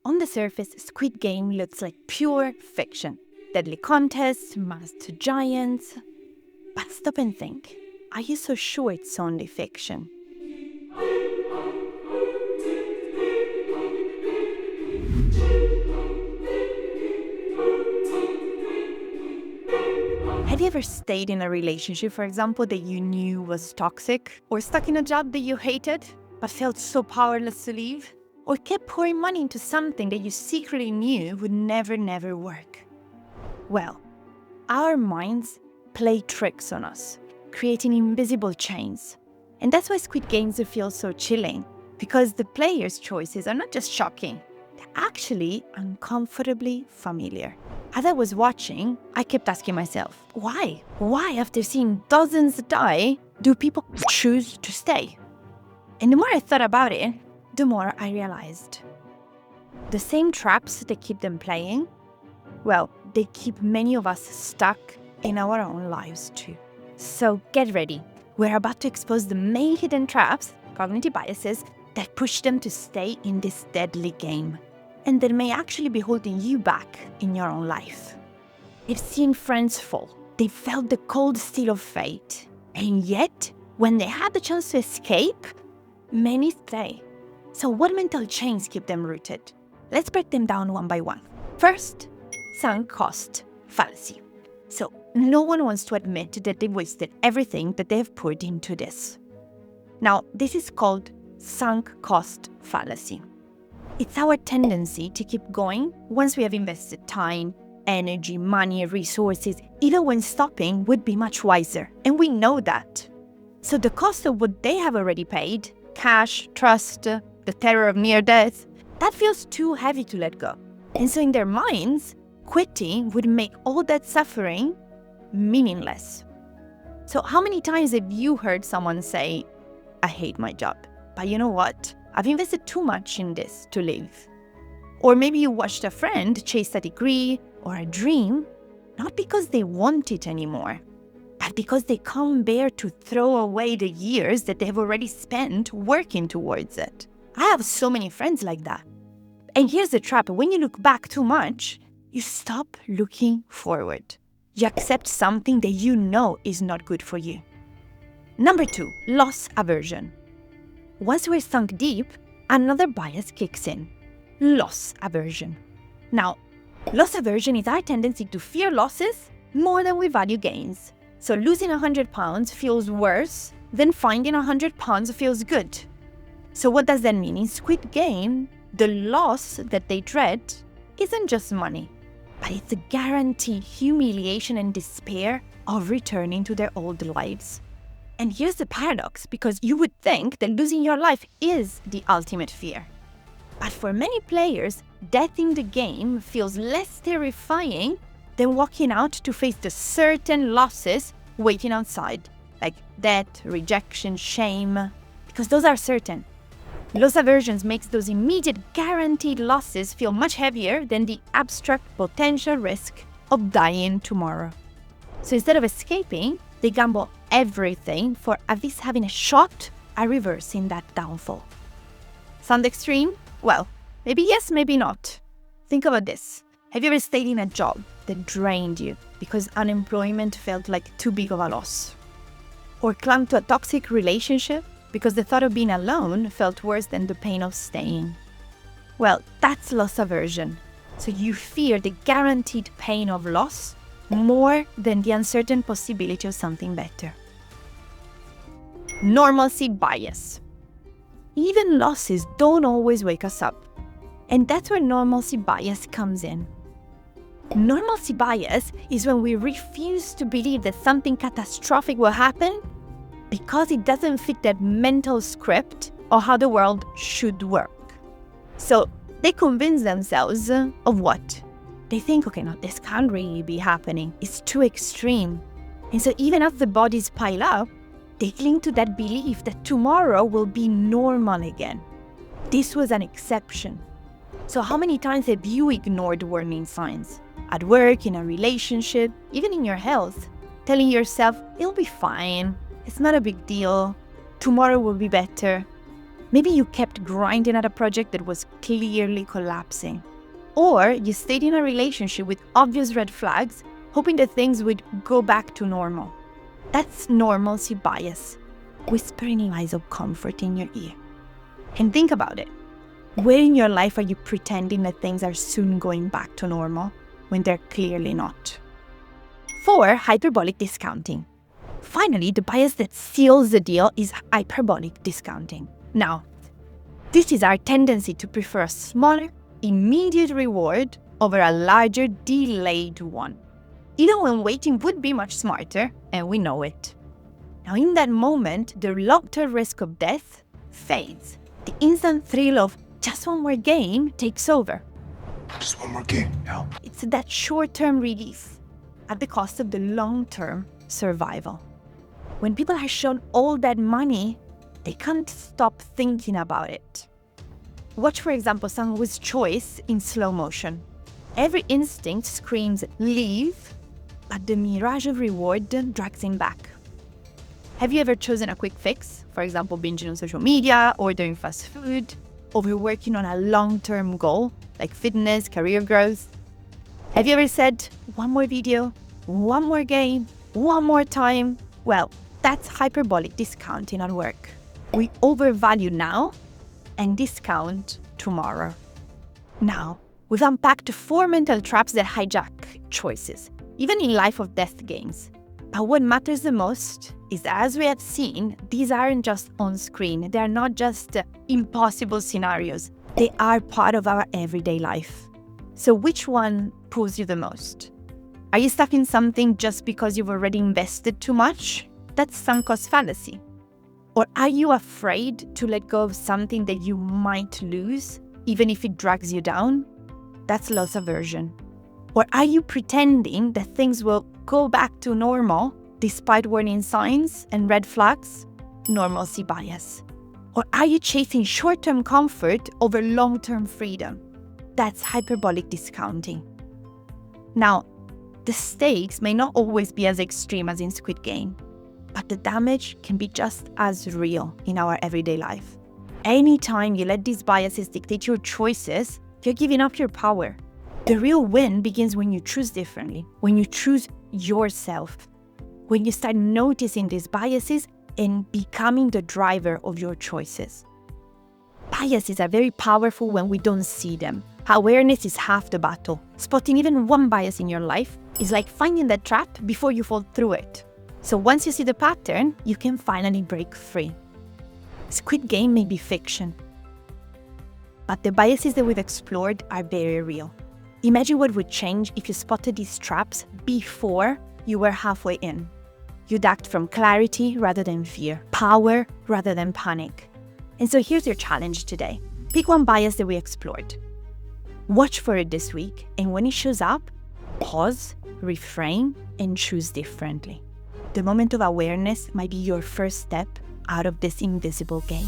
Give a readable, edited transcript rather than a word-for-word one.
On the surface, Squid Game looks like pure fiction. Deadly contests, masked giants. But stop and think. Are you so sure it's only fiction? Have you ever stayed in a relationship, for example, that you knew was toxic? Or stuck in a job that you hated, but felt so powerless to leave? Or kept pouring money into something that you secretly knew would never work? Well, our minds play tricks on us, creating invisible chains. And that's why Squid Games feel so chilling, because the players' choices are not just shocking, they're actually uncomfortably familiar. As I was watching, I kept asking myself, why? Why, after seeing dozens die, do people choose to stay? And the more I thought about it, the more I realized. The same traps that keep them playing, well, they keep many of us stuck in our own lives too. So get ready. We're about to expose the main hidden traps, cognitive biases, that push them to stay in this deadly game, and that may actually be holding you back in your own life. They've seen friends fall. They felt the cold steel of fate. And yet, when they had the chance to escape, many stay. So what mental chains keep them rooted? Let's break them down one by one. First, sunk cost fallacy. So no one wants to admit that they've wasted everything that they've put into this. Now, this is called sunk cost fallacy. It's our tendency to keep going once we have invested time, energy, money, resources, even when stopping would be much wiser. And we know that. So the cost of what they have already paid, cash, trust, the terror of near death, that feels too heavy to let go. And so in their minds, quitting would make all that suffering meaningless. So how many times have you heard someone say, I hate my job, but you know what? I've invested too much in this to leave. Or maybe you watched a friend chase a degree or a dream, not because they want it anymore, but because they can't bear to throw away the years that they've already spent working towards it. I have so many friends like that. And here's the trap. When you look back too much, you stop looking forward. You accept something that you know is not good for you. Number 2, loss aversion. Once we're sunk deep, another bias kicks in. Loss aversion. Now, loss aversion is our tendency to fear losses more than we value gains. So losing £100 feels worse than finding £100 feels good. So what does that mean? In Squid Game, the loss that they dread isn't just money, but it's a guaranteed humiliation and despair of returning to their old lives. And here's the paradox, because you would think that losing your life is the ultimate fear. But for many players, death in the game feels less terrifying than walking out to face the certain losses waiting outside, like death, rejection, shame, because those are certain. Loss aversion makes those immediate guaranteed losses feel much heavier than the abstract potential risk of dying tomorrow. So instead of escaping, they gamble everything for at least having a shot at reversing that downfall. Sound extreme? Well, maybe yes, maybe not. Think about this. Have you ever stayed in a job that drained you because unemployment felt like too big of a loss? Or clung to a toxic relationship because the thought of being alone felt worse than the pain of staying? Well, that's loss aversion. So you fear the guaranteed pain of loss more than the uncertain possibility of something better. Normalcy bias. Even losses don't always wake us up. And that's where normalcy bias comes in. Normalcy bias is when we refuse to believe that something catastrophic will happen because it doesn't fit that mental script or how the world should work. So they convince themselves of what? They think, okay, no, this can't really be happening. It's too extreme. And so even as the bodies pile up, they cling to that belief that tomorrow will be normal again. This was an exception. So how many times have you ignored warning signs? At work, in a relationship, even in your health, telling yourself, it'll be fine. It's not a big deal. Tomorrow will be better. Maybe you kept grinding at a project that was clearly collapsing. Or you stayed in a relationship with obvious red flags, hoping that things would go back to normal. That's normalcy bias, whispering lies of comfort in your ear. And think about it. Where in your life are you pretending that things are soon going back to normal when they're clearly not? 4. Hyperbolic discounting. Finally, the bias that seals the deal is hyperbolic discounting. Now, this is our tendency to prefer a smaller, immediate reward over a larger, delayed one, even when waiting would be much smarter, and we know it. Now, in that moment, the long-term risk of death fades. The instant thrill of just one more game takes over. Just one more game, no. It's that short-term relief at the cost of the long-term survival. When people are shown all that money, they can't stop thinking about it. Watch, for example, someone with choice in slow motion. Every instinct screams, leave, but the mirage of reward drags him back. Have you ever chosen a quick fix, for example, binging on social media, ordering fast food, over working on a long-term goal, like fitness, career growth? Have you ever said, one more video, one more game, one more time? Well, that's hyperbolic discounting at work. We overvalue now and discount tomorrow. Now, we've unpacked the 4 mental traps that hijack choices, even in life or death games. But what matters the most is that, as we have seen, these aren't just on screen. They are not just impossible scenarios. They are part of our everyday life. So which one pulls you the most? Are you stuck in something just because you've already invested too much? That's sunk cost fallacy. Or are you afraid to let go of something that you might lose, even if it drags you down? That's loss aversion. Or are you pretending that things will go back to normal despite warning signs and red flags? Normalcy bias. Or are you chasing short-term comfort over long-term freedom? That's hyperbolic discounting. Now, the stakes may not always be as extreme as in Squid Game, but the damage can be just as real in our everyday life. Anytime you let these biases dictate your choices, you're giving up your power. The real win begins when you choose differently, when you choose yourself, when you start noticing these biases and becoming the driver of your choices. Biases are very powerful when we don't see them. Awareness is half the battle. Spotting even one bias in your life is like finding that trap before you fall through it. So once you see the pattern, you can finally break free. Squid Game may be fiction, but the biases that we've explored are very real. Imagine what would change if you spotted these traps before you were halfway in. You'd act from clarity rather than fear, power rather than panic. And so here's your challenge today. Pick one bias that we explored. Watch for it this week, and when it shows up, pause, reframe, and choose differently. The moment of awareness might be your first step out of this invisible game.